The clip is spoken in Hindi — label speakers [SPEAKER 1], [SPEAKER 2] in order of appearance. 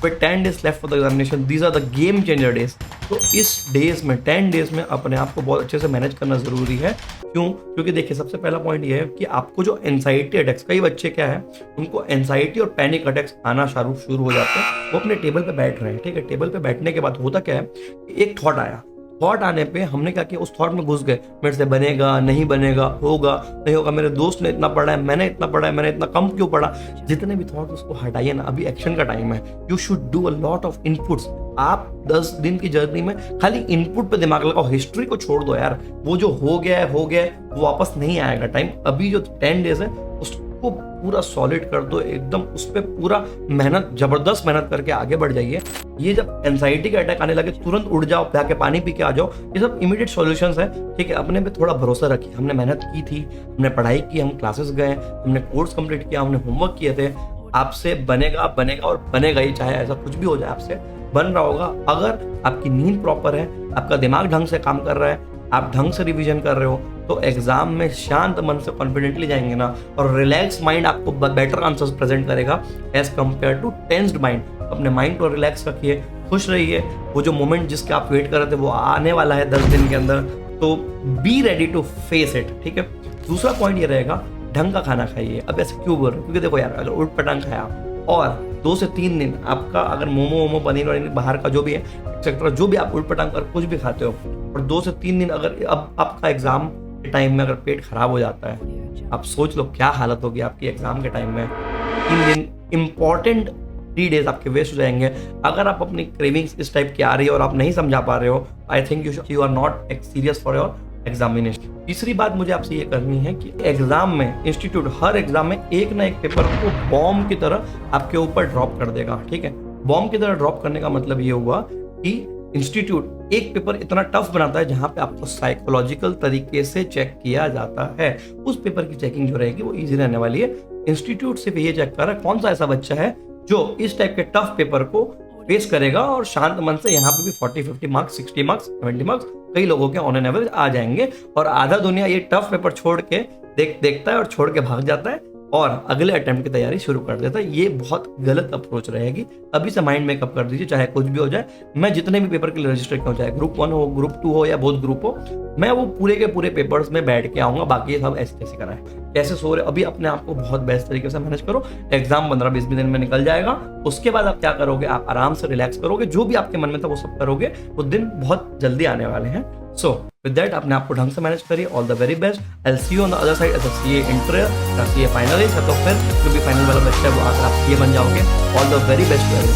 [SPEAKER 1] With 10 days left for the examination, these are the game changer days. तो इस डेज में 10 डेज में अपने आप को बहुत अच्छे से मैनेज करना ज़रूरी है। क्यों? क्योंकि देखिए सबसे पहला पॉइंट ये है कि आपको जो एंजाइटी अटैक्स, कई बच्चे क्या है उनको एंजाइटी और पैनिक अटैक्स आना शुरू हो जाते हैं। वो अपने टेबल पे बैठ रहे हैं, ठीक है, टेबल पे बैठने के बाद होता क्या है, एक थॉट आया, थॉट आने पे हमने क्या किया, उस थॉट में घुस गए, मेरे से बनेगा नहीं बनेगा, होगा नहीं होगा, मेरे दोस्त ने इतना पढ़ा है, मैंने इतना पढ़ा है, मैंने इतना कम क्यों पढ़ा। जितने भी थॉट उसको हटाइए ना, अभी एक्शन का टाइम है। You should do a lot of inputs. आप 10 दिन की जर्नी में खाली इनपुट पे दिमाग लगाओ, हिस्ट्री को छोड़ दो यार, वो जो हो गया है वो वापस नहीं आएगा टाइम। अभी जो 10 डेज है उसको पूरा सॉलिड कर दो एकदम, उस पर पूरा मेहनत, जबरदस्त मेहनत करके आगे बढ़ जाइए। ये जब एंजाइटी का अटैक आने लगे तुरंत उठ जाओ, जाके पानी पी के आ जाओ, ये सब इमीडिएट सॉल्यूशंस है, ठीक है। अपने पे थोड़ा भरोसा रखिए, हमने मेहनत की थी, हमने पढ़ाई की, हम क्लासेस गए, हमने कोर्स कंप्लीट किया, हमने होमवर्क किए थे। आपसे बनेगा और बनेगा ही, चाहे ऐसा कुछ भी हो जाए, आपसे बन रहा होगा। अगर आपकी नींद प्रॉपर है, आपका दिमाग ढंग से काम कर रहा है, आप ढंग से रिवीजन कर रहे हो, तो एग्जाम में शांत मन से कॉन्फिडेंटली जाएंगे ना, और रिलैक्स माइंड आपको बेटर आंसर्स प्रेजेंट करेगा as compare to tensed mind. अपने माइंड को रिलैक्स रखिए, खुश रहिए। वो जो मोमेंट जिसके आप वेट कर रहे थे वो आने वाला है 10 दिन के अंदर, तो be ready to face it, ठीक है। दूसरा पॉइंट ये रहेगा, ढंग का खाना खाइए। अब ऐसे क्यों बोल रहे हो? क्योंकि देखो यार, अगर उल्ट पटांग खाया और 2 से 3 दिन आपका अगर मोमो पनीर वनीर बाहर का जो भी है एक्सेट्रा, जो भी आप उल्ट पटांग कर कुछ भी खाते हो, और 2 से 3 दिन अगर अब आपका एग्जाम के टाइम में अगर पेट खराब हो जाता है, आप सोच लो क्या हालत होगी आपकी एग्जाम के टाइम में। 3 दिन इंपॉर्टेंट 3 डेज आपके वेस्ट हो जाएंगे। अगर आप अपनी क्रेविंग्स इस टाइप की आ रही है और आप नहीं समझा पा रहे हो, I think you are not serious for your examination. तीसरी बात मुझे आपसे ये करनी है कि एग्जाम में इंस्टीट्यूट हर एग्जाम में एक ना एक पेपर को बॉम्ब की तरह आपके ऊपर ड्रॉप कर देगा, ठीक है। बॉम्ब की तरह ड्रॉप करने का मतलब ये हुआ कि इंस्टीट्यूट एक पेपर इतना टफ बनाता है जहां पे आपको साइकोलॉजिकल तरीके से चेक किया जाता है। उस पेपर की चेकिंग जो रहेगी वो इजी रहने वाली है। इंस्टीट्यूट सिर्फ ये चेक कर रहा है कौन सा ऐसा बच्चा है जो इस टाइप के टफ पेपर को फेस करेगा और शांत मन से यहाँ पे भी 40-50 मार्क्स, 60 मार्क्स, 70 मार्क्स कई लोगों के ऑन एन एवरेज आ जाएंगे। और आधा दुनिया ये टफ पेपर छोड़ के देखता है और छोड़ के भाग जाता है और अगले अटेम्प्ट की तैयारी शुरू कर देता है। ये बहुत गलत अप्रोच रहेगी। अभी से माइंड मेकअप कर दीजिए, चाहे कुछ भी हो जाए। मैं जितने भी पेपर के लिए रजिस्टर किया, चाहे ग्रुप 1 हो, ग्रुप 2 हो या बोथ ग्रुप हो, मैं वो पूरे के पूरे पेपर्स में बैठ के आऊंगा। बाकी सब ऐसे कैसे कराए, कैसे सो रहे, अभी अपने आप को बहुत बेस्ट तरीके से मैनेज करो। एग्जाम 15-20 दिन में निकल जाएगा। उसके बाद आप क्या करोगे, आप आराम से रिलैक्स करोगे, जो भी आपके मन में था वो सब करोगे। वो दिन बहुत जल्दी आने वाले हैं। सो विद दैट अपने आप को ढंग से मैनेज करिए। All the very best. I will see you on the other side as a CA inter या सीए फाइनलिस्ट, तो फिर जो भी फाइनल वाला बच्चा है वो आकर आप सीए बन जाओगे। All the very best.